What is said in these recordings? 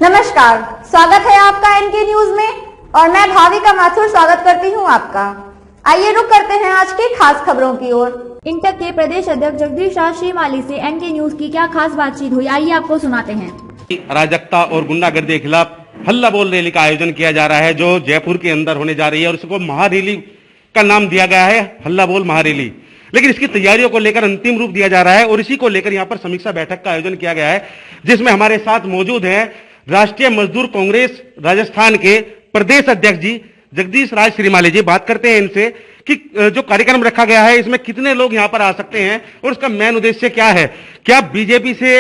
नमस्कार, स्वागत है आपका एनके न्यूज में और मैं भाविका माथुर स्वागत करती हूं आपका। आइए रुक करते हैं आज की खास खबरों की ओर। इंटक के प्रदेश अध्यक्ष जगदीश श्रीमाली से एनके न्यूज की क्या खास बातचीत हुई, आइए आपको सुनाते हैं। अराजकता और गुंडागर्दी के खिलाफ हल्ला बोल रैली का आयोजन किया जा रहा है जो जयपुर के अंदर होने जा रही है और इसको महारैली का नाम दिया गया है, हल्ला बोल महारैली। लेकिन इसकी तैयारियों को लेकर अंतिम रूप दिया जा रहा है और इसी को लेकर यहाँ पर समीक्षा बैठक का आयोजन किया गया है, जिसमें हमारे साथ मौजूद हैं राष्ट्रीय मजदूर कांग्रेस राजस्थान के प्रदेश अध्यक्ष जी जगदीश श्रीमाली जी। बात करते हैं इनसे कि जो कार्यक्रम रखा गया है इसमें कितने लोग यहाँ पर आ सकते हैं और उसका मेन उद्देश्य क्या है। क्या बीजेपी से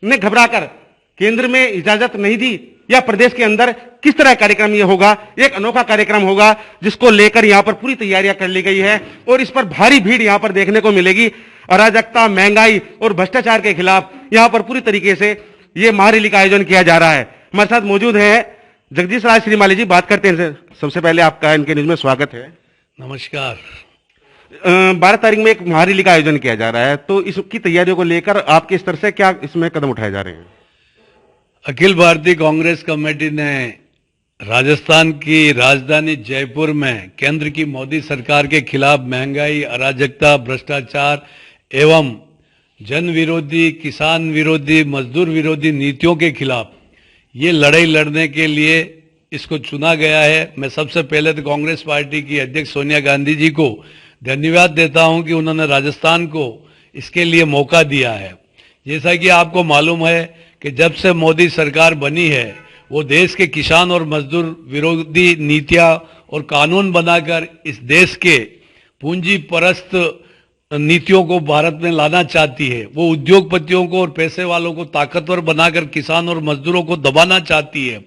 ने घबराकर केंद्र में इजाजत नहीं दी या प्रदेश के अंदर किस तरह कार्यक्रम ये होगा। एक अनोखा कार्यक्रम होगा जिसको लेकर यहाँ पर पूरी तैयारियां कर ली गई है और इस पर भारी भीड़ यहाँ पर देखने को मिलेगी। अराजकता, महंगाई और भ्रष्टाचार के खिलाफ यहाँ पर पूरी तरीके से ये महारैली का आयोजन किया जा रहा है। हमारे साथ मौजूद है जगदीश श्रीमाली जी। बात करते हैं सबसे पहले आपका इनके न्यूज में स्वागत है। नमस्कार। 12 तारीख में एक महारैली का आयोजन किया जा रहा है, तो इसकी तैयारियों को लेकर आपके स्तर से क्या इसमें कदम उठाए जा रहे हैं। अखिल भारतीय कांग्रेस कमेटी ने राजस्थान की राजधानी जयपुर में केंद्र की मोदी सरकार के खिलाफ महंगाई, अराजकता, भ्रष्टाचार एवं जन विरोधी, किसान विरोधी, मजदूर विरोधी नीतियों के खिलाफ ये लड़ाई लड़ने के लिए इसको चुना गया है। मैं सबसे पहले तो कांग्रेस पार्टी की अध्यक्ष सोनिया गांधी जी को धन्यवाद देता हूं कि उन्होंने राजस्थान को इसके लिए मौका दिया है। जैसा कि आपको मालूम है कि जब से मोदी सरकार बनी है वो देश के किसान और मजदूर विरोधी नीतियां और कानून बनाकर इस देश के पूंजी परस्त नीतियों को भारत में लाना चाहती है। वो उद्योगपतियों को और पैसे वालों को ताकतवर बनाकर किसान और मजदूरों को दबाना चाहती है।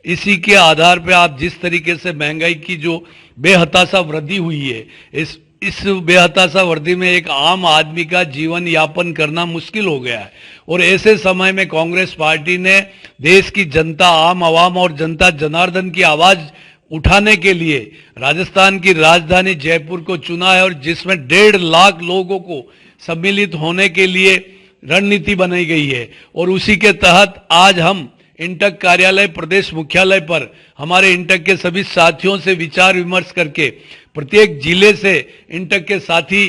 इसी के आधार पर आप जिस तरीके से महंगाई की जो बेहताशा वृद्धि हुई है, इस बेहताशा वृद्धि में एक आम आदमी का जीवन यापन करना मुश्किल हो गया है और ऐसे समय में कांग्रेस पार्टी ने देश की जनता, आम आवाम और जनता जनार्दन की आवाज उठाने के लिए राजस्थान की राजधानी जयपुर को चुना है और जिसमें 1.5 लाख लोगों को सम्मिलित होने के लिए रणनीति बनाई गई है। और उसी के तहत आज हम इंटक कार्यालय प्रदेश मुख्यालय पर हमारे इंटक के सभी साथियों से विचार विमर्श करके प्रत्येक जिले से इंटक के साथी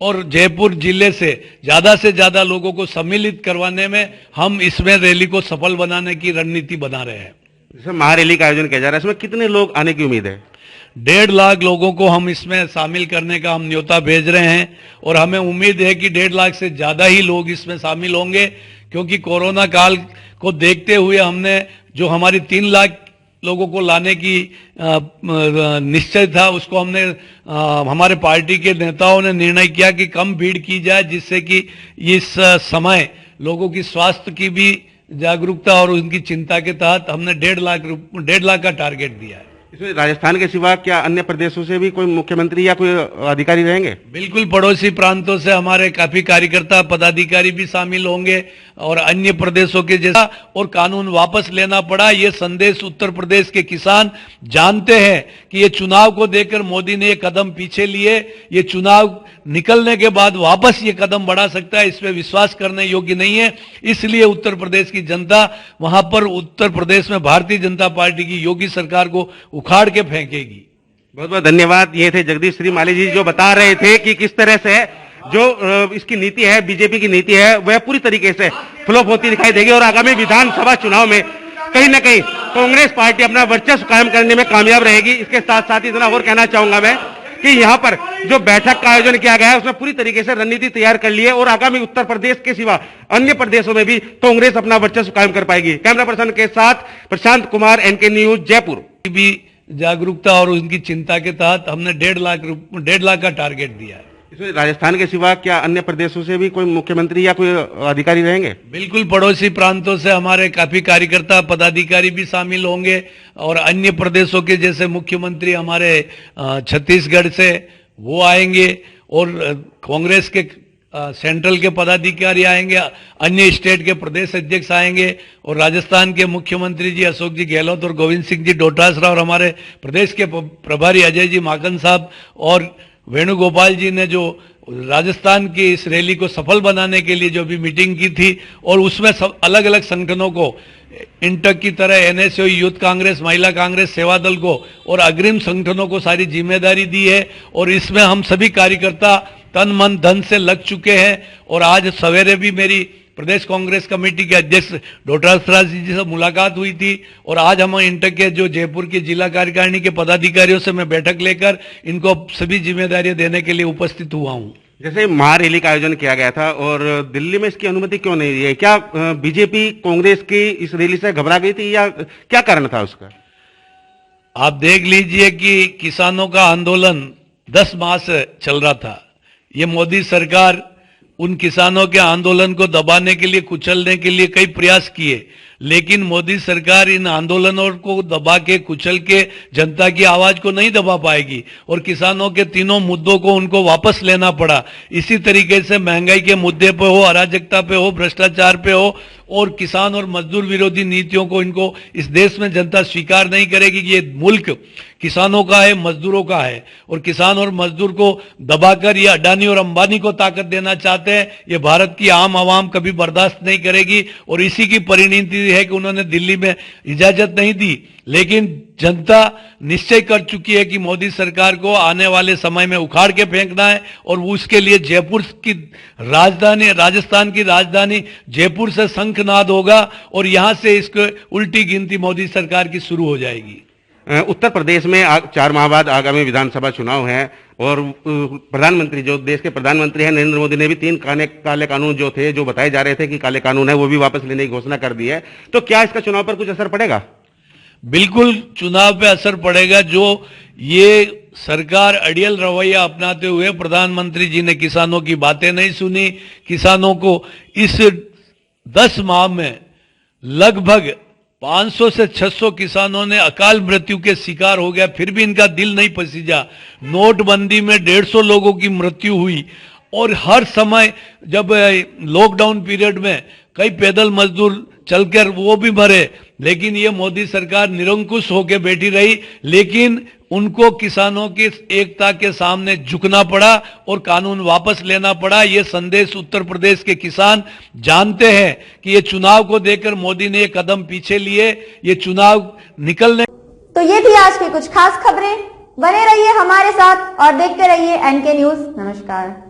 और जयपुर जिले से ज्यादा लोगों को सम्मिलित करवाने में हम इसमें रैली को सफल बनाने की रणनीति बना रहे हैं। जैसे महारैली का आयोजन किया जा रहा है, इसमें कितने लोग आने की उम्मीद है। 1.5 लाख लोगों को हम इसमें शामिल करने का हम न्योता भेज रहे हैं और हमें उम्मीद है कि 1.5 लाख से ज्यादा ही लोग इसमें शामिल होंगे, क्योंकि कोरोना काल को देखते हुए हमने जो हमारी 3 लाख लोगों को लाने की निश्चय था उसको हमने हमारे पार्टी के नेताओं ने निर्णय किया कि कम भीड़ की जाए, जिससे कि इस समय लोगों की स्वास्थ्य की भी जागरूकता और उनकी चिंता के तहत हमने 1.5 लाख का टारगेट दिया है। इसमें राजस्थान के सिवा क्या अन्य प्रदेशों से भी कोई मुख्यमंत्री या कोई अधिकारी रहेंगे। बिल्कुल, पड़ोसी प्रांतों से हमारे काफी कार्यकर्ता पदाधिकारी भी शामिल होंगे और अन्य प्रदेशों के जैसा और कानून वापस लेना पड़ा ये संदेश उत्तर प्रदेश के किसान जानते हैं कि ये चुनाव को देखकर मोदी ने ये कदम पीछे लिए, ये चुनाव निकलने के बाद वापस ये कदम बढ़ा सकता है, इसमें विश्वास करने योग्य नहीं है। इसलिए उत्तर प्रदेश की जनता वहां पर उत्तर प्रदेश में भारतीय जनता पार्टी की योगी सरकार को उखाड़ के फेंकेगी। बहुत बहुत धन्यवाद। ये थे जगदीश श्रीमाली जी जो बता रहे थे कि किस तरह से जो इसकी नीति है, बीजेपी की नीति है, वह पूरी तरीके से फ्लॉप होती दिखाई देगी और आगामी विधानसभा चुनाव में कहीं ना कहीं कांग्रेस पार्टी अपना वर्चस्व कायम करने में कामयाब रहेगी। इसके साथ साथ इतना और कहना चाहूंगा मैं कि यहाँ पर जो बैठक का आयोजन किया गया है उसमें पूरी तरीके से रणनीति तैयार कर ली है और आगामी उत्तर प्रदेश के सिवा अन्य प्रदेशों में भी कांग्रेस अपना वर्चस्व कायम कर पाएगी। कैमरा पर्सन के साथ प्रशांत कुमार, एनके न्यूज, जयपुर। भी जागरूकता और उनकी चिंता के तहत हमने 1.5 लाख का टारगेट दिया है। इसमें राजस्थान के सिवा क्या अन्य प्रदेशों से भी कोई मुख्यमंत्री या कोई अधिकारी रहेंगे। बिल्कुल, पड़ोसी प्रांतों से हमारे काफी कार्यकर्ता पदाधिकारी भी शामिल होंगे और अन्य प्रदेशों के जैसे मुख्यमंत्री हमारे छत्तीसगढ़ से वो आएंगे और कांग्रेस के सेंट्रल के पदाधिकारी आएंगे, अन्य स्टेट के प्रदेश अध्यक्ष आएंगे और राजस्थान के मुख्यमंत्री जी अशोक जी गहलोत और गोविंद सिंह जी डोटासरा और हमारे प्रदेश के प्रभारी अजय जी माकन साहब और वेणुगोपाल जी ने जो राजस्थान की इस रैली को सफल बनाने के लिए जो भी मीटिंग की थी और उसमें सब अलग अलग संगठनों को इंटक की तरह एनएसयू, यूथ कांग्रेस, महिला कांग्रेस, सेवा दल को और अग्रिम संगठनों को सारी जिम्मेदारी दी है और इसमें हम सभी कार्यकर्ता तन मन धन से लग चुके हैं। और आज सवेरे भी मेरी प्रदेश कांग्रेस कमेटी के अध्यक्ष डोटासरा जी से मुलाकात हुई थी और आज हम इंटक के जो जयपुर की जिला कार्यकारिणी के पदाधिकारियों से मैं बैठक लेकर इनको सभी जिम्मेदारियां देने के लिए उपस्थित हुआ हूं। जैसे महारैली का आयोजन किया गया था और दिल्ली में इसकी अनुमति क्यों नहीं दी है? क्या बीजेपी कांग्रेस की इस रैली से घबरा गई थी या क्या कारण था उसका? आप देख लीजिए कि किसानों का आंदोलन 10 माह से चल रहा था। ये मोदी सरकार उन किसानों के आंदोलन को दबाने के लिए, कुचलने के लिए कई प्रयास किए, लेकिन मोदी सरकार इन आंदोलनों को दबा के, कुचल के जनता की आवाज को नहीं दबा पाएगी और किसानों के तीनों मुद्दों को उनको वापस लेना पड़ा। इसी तरीके से महंगाई के मुद्दे पे हो, अराजकता पे हो, भ्रष्टाचार पे हो और किसान और मजदूर विरोधी नीतियों को इनको इस देश में जनता स्वीकार नहीं करेगी कि ये मुल्क किसानों का है, मजदूरों का है और किसान और मजदूर को दबाकर ये अडानी और अंबानी को ताकत देना चाहते हैं। ये भारत की आम आवाम कभी बर्दाश्त नहीं करेगी और इसी की परिणति है कि उन्होंने दिल्ली में इजाजत नहीं दी, लेकिन जनता निश्चय कर चुकी है कि मोदी सरकार को आने वाले समय में उखाड़ के फेंकना है और उसके लिए जयपुर की राजधानी, राजस्थान की राजधानी जयपुर से शंखनाद होगा और यहां से इसको उल्टी गिनती मोदी सरकार की शुरू हो जाएगी। उत्तर प्रदेश में 4 माह बाद आगामी विधानसभा चुनाव है और प्रधानमंत्री, जो देश के प्रधानमंत्री हैं नरेंद्र मोदी ने भी 3 काले कानून जो थे, जो बताए जा रहे थे कि काले कानून है, वो भी वापस लेने की घोषणा कर दी है। तो क्या इसका चुनाव पर कुछ असर पड़ेगा? बिल्कुल चुनाव पे असर पड़ेगा। जो ये सरकार अड़ियल रवैया अपनाते हुए प्रधानमंत्री जी ने किसानों की बातें नहीं सुनी, किसानों को इस 10 माह में लगभग 500 से 600 किसानों ने अकाल मृत्यु के शिकार हो गया, फिर भी इनका दिल नहीं पसीजा। नोटबंदी में 150 लोगों की मृत्यु हुई और हर समय जब लॉकडाउन पीरियड में कई पैदल मजदूर चलकर वो भी मरे, लेकिन ये मोदी सरकार निरंकुश होकर बैठी रही। लेकिन उनको किसानों की एकता के सामने झुकना पड़ा और कानून वापस लेना पड़ा। ये संदेश उत्तर प्रदेश के किसान जानते हैं कि ये चुनाव को देखकर मोदी ने ये कदम पीछे लिए। ये चुनाव निकलने। तो ये थी आज की कुछ खास खबरें। बने रहिए हमारे साथ और देखते रहिए एनके न्यूज। नमस्कार।